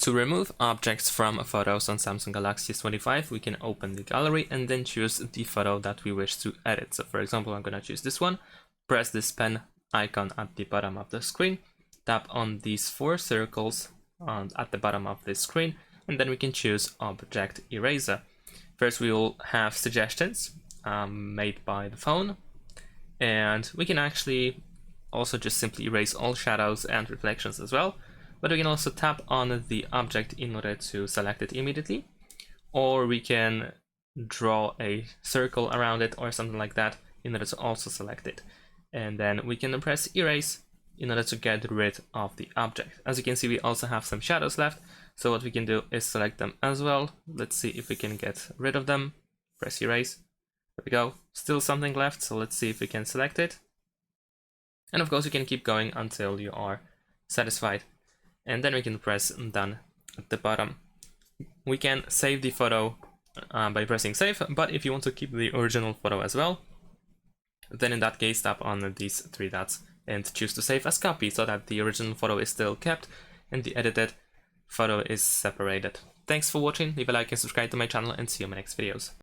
To remove objects from photos on Samsung Galaxy S25, we can open the gallery and then choose the photo that we wish to edit. So for example, I'm going to choose this one, press this pen icon at the bottom of the screen, tap on these 4 circles at the bottom of the screen, and then we can choose Object Eraser. First, we will have suggestions made by the phone, and we can actually also just simply erase all shadows and reflections as well. But we can also tap on the object in order to select it immediately, or we can draw a circle around it or something like that in order to also select it. And then we can press erase in order to get rid of the object. As you can see, we also have some shadows left, so what we can do is select them as well. Let's see if we can get rid of them. Press erase. There we go. Still something left, so let's see if we can select it. And of course, you can keep going until you are satisfied. And then we can press done at the bottom. We can save the photo by pressing save, but if you want to keep the original photo as well, then in that case tap on these 3 dots and choose to save as copy, so that the original photo is still kept and the edited photo is separated. Thanks for watching, leave a like and subscribe to my channel, and see you in my next videos.